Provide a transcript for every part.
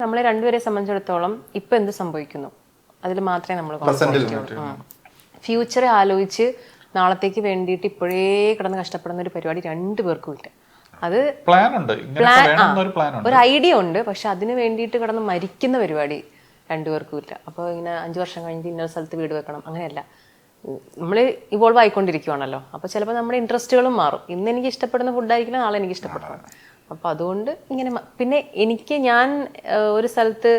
നമ്മളെ രണ്ടുപേരെ സംബന്ധിച്ചിടത്തോളം ഇപ്പൊ എന്ത് സംഭവിക്കുന്നു അതിൽ മാത്രമേ നമ്മൾ ഫ്യൂച്ചറെ ആലോചിച്ച് നാളത്തേക്ക് വേണ്ടിയിട്ട് ഇപ്പോഴേ കിടന്ന് കഷ്ടപ്പെടുന്ന ഒരു പരിപാടി രണ്ടുപേർക്കും ഇല്ല. അത് ഒരു ഐഡിയ ഉണ്ട്, പക്ഷെ അതിന് വേണ്ടിയിട്ട് കിടന്ന് മരിക്കുന്ന പരിപാടി രണ്ടുപേർക്കും ഇല്ല. അപ്പോൾ ഇങ്ങനെ 5 വർഷം കഴിഞ്ഞ് ഇന്ന സ്ഥലത്ത് വീട് വെക്കണം അങ്ങനെയല്ല. നമ്മൾ ഇവോൾവ് ആയിക്കൊണ്ടിരിക്കുവാണല്ലോ. അപ്പോൾ ചിലപ്പോൾ നമ്മുടെ ഇൻട്രസ്റ്റുകളും മാറും. ഇന്ന് എനിക്ക് ഇഷ്ടപ്പെടുന്ന ഫുഡായിരിക്കില്ല, നാളെ എനിക്ക് ഇഷ്ടപ്പെടണം. അപ്പോൾ അതുകൊണ്ട് ഇങ്ങനെ പിന്നെ ഞാൻ ഒരു സ്ഥലത്ത്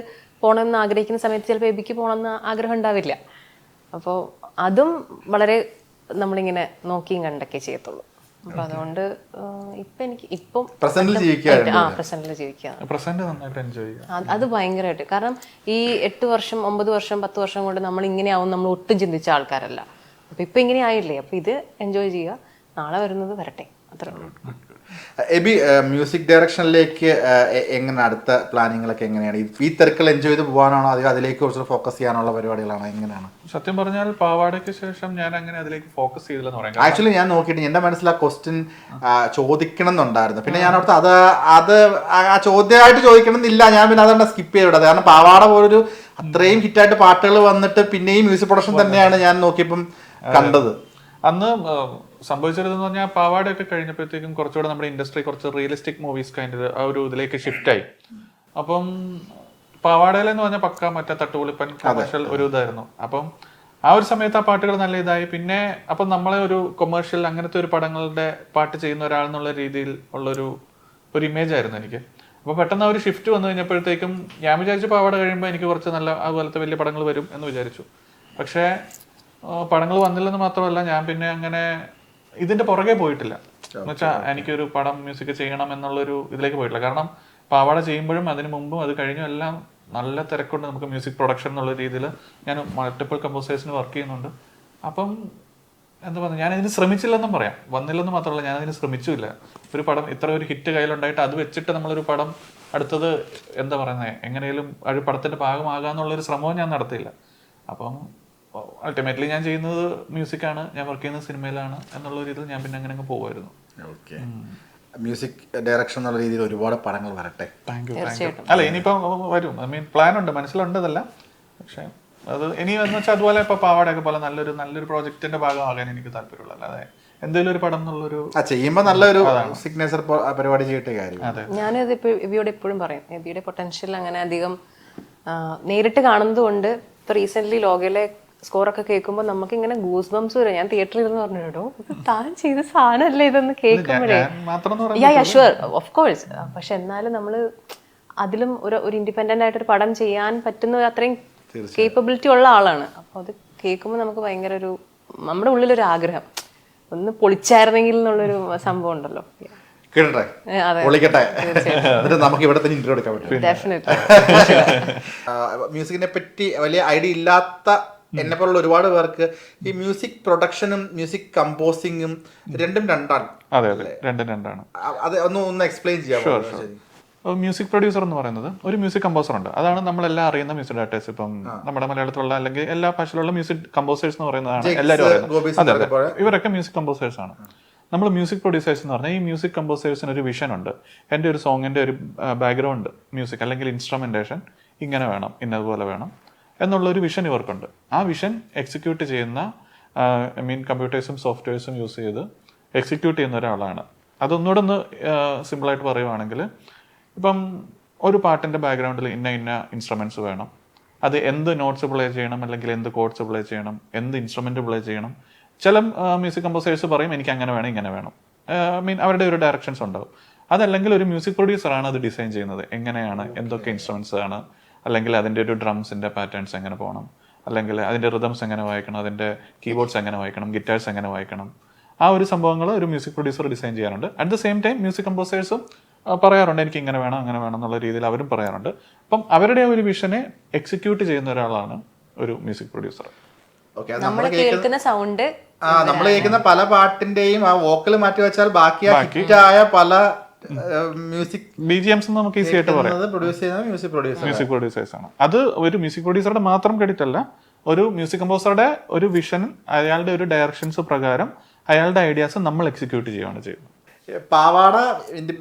പോകണമെന്ന് ആഗ്രഹിക്കുന്ന സമയത്ത് ചിലപ്പോൾ എബിക്ക് പോകണമെന്ന് ആഗ്രഹം ഉണ്ടാവില്ല. അപ്പോൾ അതും വളരെ നമ്മളിങ്ങനെ നോക്കിയും കണ്ടൊക്കെ ചെയ്യത്തുള്ളൂ. അപ്പൊ അതുകൊണ്ട് ഇപ്പൊ എനിക്ക് ഇപ്പം പ്രസന്റിൽ ജീവിക്കുക അത് ഭയങ്കരമായിട്ട്. കാരണം ഈ 8 വർഷം 9 വർഷം 10 വർഷം കൊണ്ട് നമ്മൾ ഇങ്ങനെയാവും നമ്മൾ ഒട്ടും ചിന്തിച്ച ആൾക്കാരല്ല. അപ്പൊ ഇപ്പൊ ഇങ്ങനെ ആയില്ലേ, അപ്പൊ ഇത് എൻജോയ് ചെയ്യുക, നാളെ വരുന്നത് വരട്ടെ, അത്രേ ഉള്ളൂ. എബി, മ്യൂസിക് ഡയറക്ഷനിലേക്ക് എങ്ങനെ അടുത്ത പ്ലാനിങ്ങളൊക്കെ എങ്ങനെയാണ്? ഈ തിരക്കുകൾ എൻജോയ് ചെയ്ത് പോകാനാണോ അതോ അതിലേക്ക് കുറച്ച് ഫോക്കസ് ചെയ്യാനുള്ള പരിപാടികളാണോ, എങ്ങനെയാണ്? സത്യം പറഞ്ഞാൽ പാവാടയ്ക്ക് ശേഷം ഞാൻ അങ്ങനെ അതിലേക്ക് ഫോക്കസ് ചെയ്തില്ലെന്ന് പറയാം. ആക്ച്വലി ഞാൻ നോക്കിയിട്ട് എന്റെ മനസ്സിൽ ആ ക്വസ്റ്റ്യൻ ചോദിക്കണം എന്നുണ്ടായിരുന്നു. പിന്നെ ഞാൻ ഓർത്ത് അത് ആ ചോദ്യമായിട്ട് ചോദിക്കണം എന്നില്ല, ഞാൻ പിന്നെ അതാണ് സ്കിപ്പ് ചെയ്തിട്ടത്. കാരണം പാവാട പോലൊരു അത്രയും ഹിറ്റായിട്ട് പാട്ടുകൾ വന്നിട്ട് പിന്നെയും മ്യൂസിക് പ്രൊഡക്ഷൻ തന്നെയാണ് ഞാൻ നോക്കിയപ്പം കണ്ടത്. അന്ന് സംഭവിച്ചിരുന്നെന്ന് പറഞ്ഞാൽ പാവാടയൊക്കെ കഴിഞ്ഞപ്പോഴത്തേക്കും കുറച്ചുകൂടെ നമ്മുടെ ഇൻഡസ്ട്രി കുറച്ച് റിയലിസ്റ്റിക് മൂവീസ് കൈൻഡ് ആ ഒരു ഇതിലേക്ക് ഷിഫ്റ്റായി. അപ്പം പാവാടയിലെന്ന് പറഞ്ഞാൽ പക്ക മറ്റേ തട്ടുപൊളിപ്പൻ കമേഴ്ഷ്യൽ ഒരു ഇതായിരുന്നു. അപ്പം ആ ഒരു സമയത്ത് ആ പാട്ടുകൾ നല്ല ഇതായി. പിന്നെ അപ്പം നമ്മളെ ഒരു കൊമേഴ്ഷ്യൽ അങ്ങനത്തെ ഒരു പടങ്ങളുടെ പാട്ട് ചെയ്യുന്ന ഒരാളെന്നുള്ള രീതിയിൽ ഉള്ളൊരു ഇമേജ് ആയിരുന്നു എനിക്ക്. അപ്പോൾ പെട്ടെന്ന് ആ ഒരു ഷിഫ്റ്റ് വന്നു കഴിഞ്ഞപ്പോഴത്തേക്കും ഞാൻ വിചാരിച്ചു പാവാട കഴിയുമ്പോൾ എനിക്ക് കുറച്ച് നല്ല അതുപോലത്തെ വലിയ പടങ്ങൾ വരും എന്ന് വിചാരിച്ചു. പക്ഷേ പടങ്ങൾ വന്നില്ലെന്ന് മാത്രമല്ല, ഞാൻ പിന്നെ അങ്ങനെ ഇതിന്റെ പുറകെ പോയിട്ടില്ല. എന്ന് വെച്ചാൽ എനിക്കൊരു പടം മ്യൂസിക് ചെയ്യണം എന്നുള്ളൊരു ഇതിലേക്ക് പോയിട്ടില്ല. കാരണം പാവാട ചെയ്യുമ്പോഴും അതിന് മുമ്പും അത് കഴിഞ്ഞും എല്ലാം നല്ല തിരക്കുണ്ട്. നമുക്ക് മ്യൂസിക് പ്രൊഡക്ഷൻ എന്നുള്ള രീതിയിൽ ഞാൻ മൾട്ടിപ്പിൾ കമ്പോസേഴ്സിന് വർക്ക് ചെയ്യുന്നുണ്ട്. അപ്പം എന്താ പറയുക, ഞാനതിന് ശ്രമിച്ചില്ലെന്നും പറയാം. വന്നില്ലെന്ന് മാത്രമല്ല, ഞാനതിന് ശ്രമിച്ചില്ല. ഒരു പടം ഇത്ര ഒരു ഹിറ്റ് കയ്യിലുണ്ടായിട്ട് അത് വെച്ചിട്ട് നമ്മളൊരു പടം അടുത്തത് എന്താ പറയുന്നത് എങ്ങനെയും ഒരു പടത്തിന്റെ ഭാഗമാകാന്നുള്ളൊരു ശ്രമവും ഞാൻ നടത്തിയില്ല. അപ്പം അൾട്ടിമേറ്റ്ലി ഞാൻ ചെയ്യുന്നത് മ്യൂസിക്കാണ്, ഞാൻ വർക്ക് ചെയ്യുന്നത് സിനിമയിലാണ് എന്നുള്ള രീതിയിൽ ഞാൻ പിന്നെ അങ്ങനെ പോകുമായിരുന്നു. ഓക്കെ, മ്യൂസിക് ഡയറക്ഷൻ എന്നുള്ള രീതിയിൽ ഒരുപാട് പടങ്ങൾ വരട്ടെ. Thank you. അല്ല, ഇനിയിപ്പം വരും. പ്ലാൻ ഉണ്ട്, മനസ്സിലുണ്ട് ഇതല്ല. പക്ഷെ അത് ഇനി എന്ന് വെച്ചാൽ അതുപോലെ ഇപ്പൊ പാവാടയൊക്കെ പോലെ നല്ലൊരു പ്രോജക്റ്റിന്റെ ഭാഗമാകാൻ എനിക്ക് താല്പര്യമുള്ള, അല്ലാതെ എന്തെങ്കിലും ഒരു പടം എന്നുള്ളൊരു ചെയ്യുമ്പോൾ നല്ലൊരു സിഗ്നേച്ചർ പരിപാടി ചെയ്തിട്ടേ കാര്യം. ഞാനത് എബിയോട് എപ്പോഴും പറയും, എബിയുടെ പൊട്ടൻഷ്യൽ അങ്ങനെ അധികം നേരിട്ട് കാണുന്നത് കൊണ്ട്. ഇപ്പൊ റീസെന്റ് ലോകയിലെ സ്കോറൊക്കെ കേൾക്കുമ്പോൾ നമുക്ക് ഇങ്ങനെ ഗൂസ് ബംസ് വരും. ഞാൻ തിയേറ്ററിൽ ഇരുന്ന് പറഞ്ഞോ, താൻ ചെയ്ത സാധനമല്ലേ ഇതൊന്ന് കേൾക്കുമ്പോഴേ. Sure, of course. പക്ഷെ എന്നാലും നമ്മള് അതിലും ഒരു ഇൻഡിപെൻഡന്റ് ആയിട്ടൊരു പടം ചെയ്യാൻ പറ്റുന്ന അത്രയും കേപ്പബിലിറ്റി ഉള്ള ആളാണ്. അപ്പൊ അത് കേൾക്കുമ്പോൾ നമുക്ക് ഭയങ്കര നമ്മുടെ ഉള്ളിലൊരു ആഗ്രഹം ഒന്ന് പൊളിച്ചായിരുന്നെങ്കിൽ എന്നുള്ളൊരു സംഭവം ഉണ്ടല്ലോ. കേട്ടെ പൊളിക്കട്ടെ, നമുക്ക് ഇവിടെ തന്നെ ഇന്റർവ്യൂ എടുക്കാൻ പറ്റും. മ്യൂസിക്കിനെ പറ്റി വലിയ ഐഡിയ ഇല്ലാത്ത എന്നെ പോലുള്ള ഒരുപാട് പേർക്ക് ഈ മ്യൂസിക് പ്രൊഡക്ഷനും മ്യൂസിക് കമ്പോസിങ്ങും രണ്ടും രണ്ടാണ്. അത് ഒന്ന് എക്സ്പ്ലെയിൻ ചെയ്യാമോ? മ്യൂസിക് പ്രൊഡ്യൂസർ എന്ന് പറയുന്നത് ഒരു മ്യൂസിക് കമ്പോസർ ഉണ്ട്. അതാണ് നമ്മളെല്ലാം അറിയുന്ന മ്യൂസിക് ഡയറക്ടേഴ്സ്. ഇപ്പം നമ്മുടെ മലയാളത്തിലുള്ള അല്ലെങ്കിൽ എല്ലാ ഭാഷയിലുള്ള മ്യൂസിക് കമ്പോസേഴ്സ് എന്ന് പറയുന്നതാണ് എല്ലാവരും അറിയുന്നത്. അതെ, ഇവരൊക്കെ മ്യൂസിക് കമ്പോസേഴ്സ് ആണ്. നമ്മൾ മ്യൂസിക് പ്രൊഡ്യൂസേഴ്സ് എന്ന് പറഞ്ഞാൽ ഈ മ്യൂസിക് കമ്പോസേഴ്സിന് ഒരു വിഷൻ ഉണ്ട്. എൻ്റെ ഒരു സോങ്ങിൻ്റെ ഒരു ബാക്ക്ഗ്രൗണ്ട് മ്യൂസിക് അല്ലെങ്കിൽ ഇൻസ്ട്രുമെൻറ്റേഷൻ ഇങ്ങനെ വേണം, ഇന്നതുപോലെ വേണം എന്നുള്ളൊരു വിഷൻ ഇവർക്കുണ്ട്. ആ വിഷൻ എക്സിക്യൂട്ട് ചെയ്യുന്ന കമ്പ്യൂട്ടേഴ്സും സോഫ്റ്റ്വെയർസും യൂസ് ചെയ്ത് എക്സിക്യൂട്ട് ചെയ്യുന്ന ഒരാളാണ്. അതൊന്നുകൂടെ ഒന്ന് സിമ്പിളായിട്ട് പറയുവാണെങ്കിൽ, ഇപ്പം ഒരു പാട്ടിൻ്റെ ബാക്ക്ഗ്രൗണ്ടിൽ ഇന്ന ഇൻസ്ട്രുമെൻറ്റ്സ് വേണം, അത് എന്ത് നോട്ട്സ് പ്ലേ ചെയ്യണം അല്ലെങ്കിൽ എന്ത് കോഡ്സ് പ്ലേ ചെയ്യണം, എന്ത് ഇൻസ്ട്രുമെൻറ്റ് പ്ലേ ചെയ്യണം. ചില മ്യൂസിക് കമ്പോസേഴ്സ് പറയും എനിക്ക് അങ്ങനെ വേണം ഇങ്ങനെ വേണം, അവരുടെ ഒരു ഡയറക്ഷൻസ് ഉണ്ടാവും. അതല്ലെങ്കിൽ ഒരു മ്യൂസിക് പ്രൊഡ്യൂസറാണ് അത് ഡിസൈൻ ചെയ്യുന്നത്. എങ്ങനെയാണ്, എന്തൊക്കെ ഇൻസ്ട്രുമെൻറ്റ്സ് ആണ്, അല്ലെങ്കിൽ അതിൻ്റെ ഒരു ഡ്രംസിൻ്റെ പാറ്റേൺസ് എങ്ങനെ പോകണം, അല്ലെങ്കിൽ അതിൻ്റെ റിതംസ് എങ്ങനെ വായിക്കണം, അതിൻ്റെ കീബോർഡ്സ് എങ്ങനെ വായിക്കണം, ഗിറ്റാർസ് എങ്ങനെ വായിക്കണം, ആ ഒരു സംഭവങ്ങൾ ഒരു മ്യൂസിക് പ്രൊഡ്യൂസർ ഡിസൈൻ ചെയ്യാറുണ്ട്. At the same time music കമ്പോസേഴ്സും പറയാറുണ്ട് എനിക്ക് ഇങ്ങനെ വേണം അങ്ങനെ വേണം എന്നുള്ള രീതിയിൽ അവരും പറയാറുണ്ട്. അപ്പം അവരുടെ ഒരു വിഷനെ എക്സിക്യൂട്ട് ചെയ്യുന്ന ഒരാളാണ് ഒരു മ്യൂസിക് പ്രൊഡ്യൂസർ. നമ്മൾ കേൾക്കുന്ന സൗണ്ട്, നമ്മൾ കേൾക്കുന്ന പല പാട്ടിന്റെയും ആ വോക്കൽ മാറ്റി വെച്ചാൽ ബാക്കി ഹിറ്റായ പല മ്യൂസിക് ബിജിഎംസ് നമുക്ക് ഈസി ആയിട്ട് പറയാം പ്രൊഡ്യൂസ് ചെയ്യുന്ന മ്യൂസിക് പ്രൊഡ്യൂസേഴ്സ് ആണ്. അത് ഒരു മ്യൂസിക് പ്രൊഡ്യൂസറുടെ മാത്രം ക്രെഡിറ്റ് അല്ല, ഒരു മ്യൂസിക് കമ്പോസറുടെ ഒരു വിഷൻ, അയാളുടെ ഒരു ഡയറക്ഷൻസ് പ്രകാരം അയാളുടെ ഐഡിയാസ് നമ്മൾ എക്സിക്യൂട്ട് ചെയ്യുകയാണ് ചെയ്യുന്നത്. പാവാട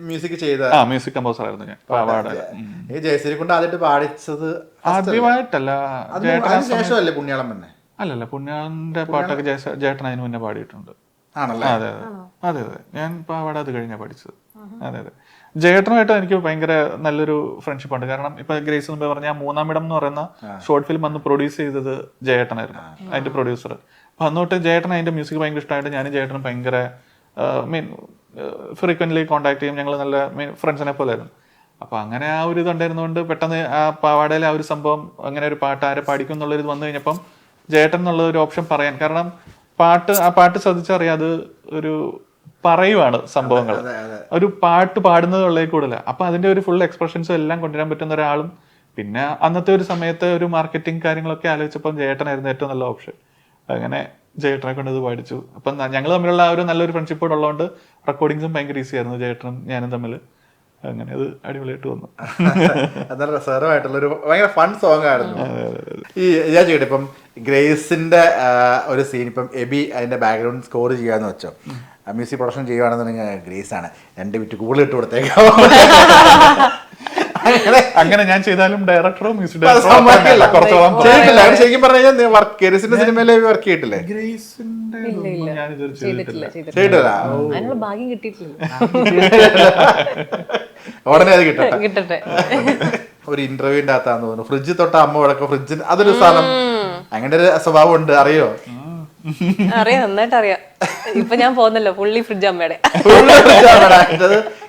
മ്യൂസിക് ചെയ്ത മ്യൂസിക് കമ്പോസർ ആയിരുന്നു ഞാൻ പാവാട. ഈ ജയശ്രീ കൊണ്ട് ആദ്യമായിട്ട് പാടിച്ചത് ആദ്യമായിട്ടല്ല, അതിന് ശേഷമല്ലേ പുണ്യാളം തന്നെ? അല്ലല്ല, പുണ്യാളന്റെ പാട്ടൊക്കെ ജേട്ടൻ അതിന് മുന്നേ പാടിയിട്ടുണ്ട്. ആണല്ലേ? അതെ അതെ അതെ, ഞാൻ പാവാട അത് കഴിഞ്ഞാണ് പഠിച്ചത്. അതെ അതെ, ജേട്ടനുമായിട്ട് എനിക്ക് ഭയങ്കര നല്ലൊരു ഫ്രണ്ട്ഷിപ്പ് ഉണ്ട്. കാരണം ഇപ്പൊ ഗ്രേസ് മുമ്പേ പറഞ്ഞ മൂന്നാം ഇടം എന്ന് പറയുന്ന ഷോർട്ട് ഫിലിം അന്ന് പ്രൊഡ്യൂസ് ചെയ്തത് ജേട്ടനായിരുന്നു, അതിന്റെ പ്രൊഡ്യൂസർ. അപ്പൊ അന്നോട്ട് ജേട്ടൻ അതിന്റെ മ്യൂസിക് ഭയങ്കര ഇഷ്ടമായിട്ട് ഞാനും ജേട്ടനും ഭയങ്കര ഫ്രീക്വന്റ്ലി കോൺടാക്ട് ചെയ്യും. ഞങ്ങൾ നല്ല ഫ്രണ്ട്സിനെ പോലെ ആയിരുന്നു. അപ്പൊ അങ്ങനെ ആ ഒരു ഇതുണ്ടായിരുന്നതുകൊണ്ട് പെട്ടെന്ന് ആ പാവാടയിലെ ആ ഒരു സംഭവം, അങ്ങനെ ഒരു പാട്ട് ആരെ പാടിക്കും എന്നുള്ളൊരു വന്നു കഴിഞ്ഞപ്പം ജേട്ടൻ എന്നുള്ള ഒരു ഓപ്ഷൻ പറയാൻ, കാരണം ആ പാട്ട് ശ്രദ്ധിച്ചറിയാം, അത് ഒരു പറയുവാണ് സംഭവങ്ങൾ, ഒരു പാട്ട് പാടുന്നതുള്ളേ കൂടുതല. അപ്പൊ അതിന്റെ ഒരു ഫുൾ എക്സ്പ്രഷൻസും എല്ലാം കൊണ്ടുവരാൻ പറ്റുന്ന ഒരാളും, പിന്നെ അന്നത്തെ ഒരു സമയത്ത് ഒരു മാർക്കറ്റിംഗ് കാര്യങ്ങളൊക്കെ ആലോചിച്ചപ്പോൾ ജേട്ടനായിരുന്നു ഏറ്റവും നല്ല ഓപ്ഷൻ. അങ്ങനെ ജേട്ടനെ കൊണ്ട് ഇത് പാടിച്ചു. അപ്പം ഞങ്ങൾ തമ്മിലുള്ള ആ ഒരു നല്ലൊരു ഫ്രണ്ട്ഷിപ്പ് ഉള്ളതുകൊണ്ട് റെക്കോർഡിങ്സും ഭയങ്കര ഈസി ആയിരുന്നു ജേട്ടനും ഞാനും തമ്മിൽ. അങ്ങനെ അത് അടിപൊളിയായിട്ട് വന്നു. നല്ല രസകരമായിട്ടുള്ളൊരു ഭയങ്കര ഫൺ സോങ് ആയിരുന്നു. ഈ ഞാൻ ചെയ്യട്ടെ, ഇപ്പം ഗ്രേസിന്റെ ഒരു സീൻ ഇപ്പം എബി അതിന്റെ ബാക്ക്ഗ്രൗണ്ട് സ്കോർ ചെയ്യാന്ന് വെച്ചോ, മ്യൂസിക് പ്രൊഡക്ഷൻ ചെയ്യുകയാണെന്നുണ്ടെങ്കിൽ ഗ്രേസ് ആണ് 2 ബിറ്റ് കൂടുതൽ ഇട്ട് കൊടുത്തേക്കാം. അങ്ങനെ ഞാൻ ചെയ്താലും ഡയറക്ടറോ മ്യൂസിക് ശരിക്കും പറഞ്ഞു കഴിഞ്ഞാൽ ഗ്രേസിന്റെ സിനിമയിലെ വർക്ക് ചെയ്തിട്ടില്ലേ? അതിനുള്ള ഭാഗ്യം കിട്ടിയിട്ടില്ല. ഉടനെ അത് കിട്ടട്ടെ. ഒരു ഇന്റർവ്യൂവിന്റെ അകത്താന്ന് തോന്നുന്നു, ഫ്രിഡ്ജ് തൊട്ട അമ്മ വഴക്കം, ഫ്രിഡ്ജിന് അതൊരു സാധനം, അങ്ങനെ ഒരു സ്വഭാവം ഉണ്ട്, അറിയോ? അറിയാം, നന്നായിട്ട് അറിയാം. ഇപ്പൊ ഞാൻ പോകുന്നല്ലോ പുള്ളി ഫ്രിഡ്ജ് അമ്മയുടെ.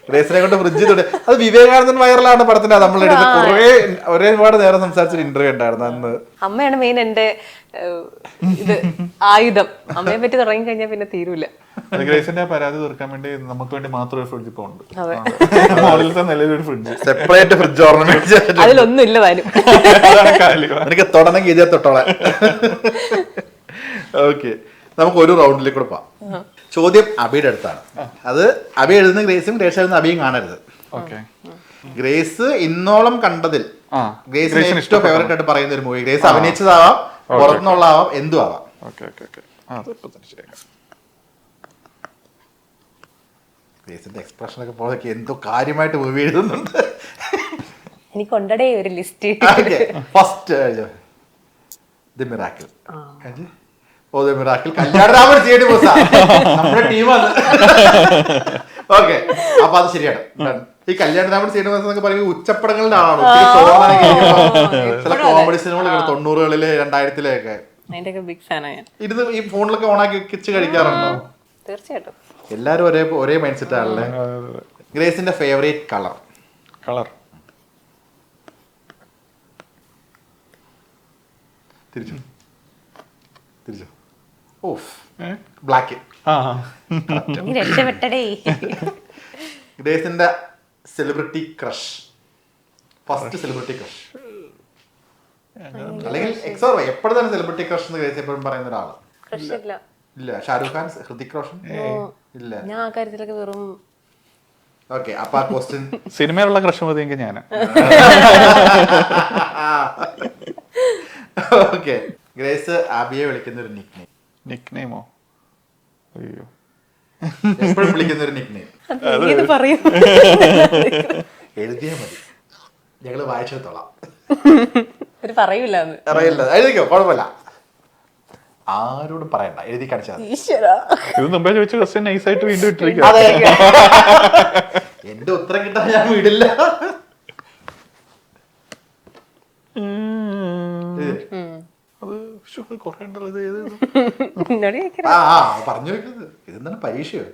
ഗ്രേസിനെ കൊണ്ട് ഫ്രിഡ്ജ് തൊട്ട്, അത് വിവേകാനന്ദൻ വൈറലാണ് പടത്തിന്റെ നമ്മൾ ഒരുപാട് നേരം സംസാരിച്ചൊരു ഇന്റർവ്യൂ ഉണ്ടായിരുന്നു അന്ന്. അമ്മയാണ് മെയിൻ എന്റെ ഇത് ആയുധം. അമ്മയെ പറ്റി തുടങ്ങി കഴിഞ്ഞാൽ പിന്നെ തീരൂല. ഗ്രേസിന്റെ പരാതി തീർക്കാൻ വേണ്ടി നമുക്ക് വേണ്ടി മാത്രം ഒരു ഫ്രിഡ്ജ് ഇപ്പൊ ഉണ്ട്. നിലവിലൊരു ഫ്രിഡ്ജ്, സെപ്പറേറ്റ് ഫ്രിഡ്ജ് ഓർണമെന്റ്, അതിലൊന്നും ഇല്ല താനും. എനിക്ക് തൊടണമെങ്കിൽ ഇതേ തൊട്ടോളെ. ഓക്കെ, നമുക്ക് ഒരു റൗണ്ടിലേക്ക് കൂടെ പോവാം. ചോദ്യം അബിയുടെ അടുത്താണ്. അത് അബി എഴുതുന്ന ഗ്രേസും, ഗ്രേസ് എഴുതുന്ന അബിയും കാണരുത്. ഗ്രേസ് ഇന്നോളം കണ്ടതിൽ ഗ്രേസിന് ഏറ്റവും ഫേവറേറ്റ് ആയിട്ട് പറയുന്ന ഒരു മൂവി, ഗ്രേസ് അഭിനയിച്ചതാവാം, പുറത്തുനിന്നുള്ളതാവാം, എന്തും ആവാം. ഗ്രേസിന്റെ എക്സ്പ്രഷൻ ഒക്കെ പോലെ എന്തോ കാര്യമായിട്ട് മൂവി എഴുതുന്നുണ്ട്. എനിക്ക് കൊണ്ടടേ ഒരു ലിസ്റ്റ്. First the miracle. ഓ ദി മിറാക്കിൾ, കല്യാണരാമൻ ചെയ്യേണ്ടി പോസാ നമ്മുടെ ടീമാണ്. ഓക്കെ, അപ്പൊ അത് ശരിയാണ്. ഈ കല്യാണരാമൻ ചെയ്യേണ്ടി പോസ എന്നൊക്കെ പറയുമ്പോൾ ഉച്ചപ്പടങ്ങളുടെ ആളാണ്. ചില കോമഡി സിനിമകൾ 90-കളിലെ 2000-ത്തിലൊക്കെ ഇരുന്ന് ഈ ഫോണിലൊക്കെ ഓണാക്കി വെച്ച് കഴിക്കാറുണ്ടോ? തീർച്ചയായിട്ടും. എല്ലാരും ഒരേ മൈൻഡ് സെറ്റ് ആണല്ലേ. ഗ്രേസിന്റെ ഫേവറേറ്റ് കളർ തിരിച്ചു ബ്ലാക്ക്. ഗ്രേസിന്റെ celebrity crush, first celebrity crush അല്ലെങ്കിൽ എക്സോർ എപ്പോഴും തന്നെ സെലിബ്രിറ്റി ക്രഷ് എന്ന് ഗ്രേസ് എപ്പോഴും പറയുന്ന ഒരാള് ഇല്ല? ഷാരൂഖ് ഖാൻ, ഹൃതിക് റോഷൻ ഇല്ല? ഞാൻ ആ കാര്യത്തിലൊക്കെ വെറും. ഓക്കെ, അപ്പൊ ആ ക്വസ്റ്റ്യൻ സിനിമയിലുള്ള ക്രഷ് മതിയെങ്കിൽ ഞാൻ. ഓക്കെ, ഗ്രേസ് ആബിയെ വിളിക്കുന്ന ഒരു നിക്നെയിമോ? അയ്യോ, എപ്പോഴും വിളിക്കുന്ന ഒരു നിക്നെയിം എഴുതിയാ മതി, ഞങ്ങള് വായിച്ചെടുത്തോളാം. പറയൂല, അറിയില്ല, എഴുതിക്കോ, കുഴപ്പമില്ല, ആരോടും പറയണ്ട, എഴുതി കാണിച്ചാൽ ഇത് മുമ്പേ ചോദിച്ച ക്വസ്റ്റ്യൻ നൈസായിട്ട് വീണ്ടും ഇട്ടിരിക്കും. എന്റെ ഉത്തരം കിട്ടാൻ ഞാൻ വിടില്ല. പറഞ്ഞു വെക്കുന്നത് ഇതെന്താണ്, പരീക്ഷയോ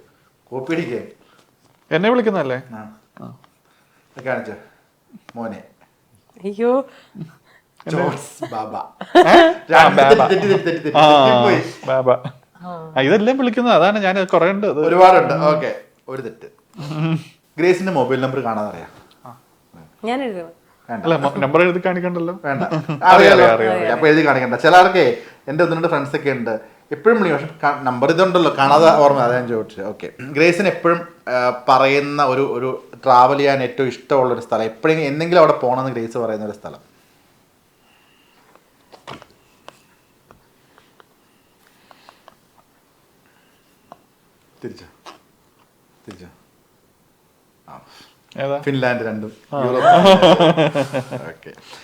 കോപ്പി അടിക്കാൻ എന്നെ വിളിക്കുന്നല്ലേ? കാണിച്ചോ മോനെ. അയ്യോ, ഇതെല്ലാം വിളിക്കുന്നത്, അതാണ് ഞാൻ കൊറേ ഉണ്ട്, ഒരുപാടുണ്ട്. ഓക്കെ, ഒരു തെറ്റ്. ഗ്രേസിന്റെ മൊബൈൽ നമ്പർ കാണാതെ അറിയാം? ഞാൻ എഴുതണം. നമ്പർ എഴുതി കാണിക്കണ്ടല്ലോ. വേണ്ട, അറിയാലോ, അപ്പൊ എഴുതി കാണിക്കണ്ട. ചിലർക്ക് എന്റെ 1-2 ഫ്രണ്ട്സ് ഒക്കെ ഉണ്ട്, എപ്പോഴും വിളിക്കും, പക്ഷെ നമ്പർ ഇതുണ്ടല്ലോ കാണാതെ ഓർമ്മ, അതാ ഞാൻ ചോദിച്ചത്. ഓക്കെ, ഗ്രേസിന് എപ്പോഴും പറയുന്ന ഒരു ട്രാവൽ ചെയ്യാൻ ഏറ്റവും ഇഷ്ടമുള്ളൊരു സ്ഥലം, എപ്പോഴും എന്തെങ്കിലും അവിടെ പോകണമെന്ന് ഗ്രേസ് പറയുന്ന ഒരു സ്ഥലം? തിരിച്ചോ ഏതാ? ഫിൻലാൻഡ് രണ്ടും യൂറോപ്പ്. ഓക്കെ.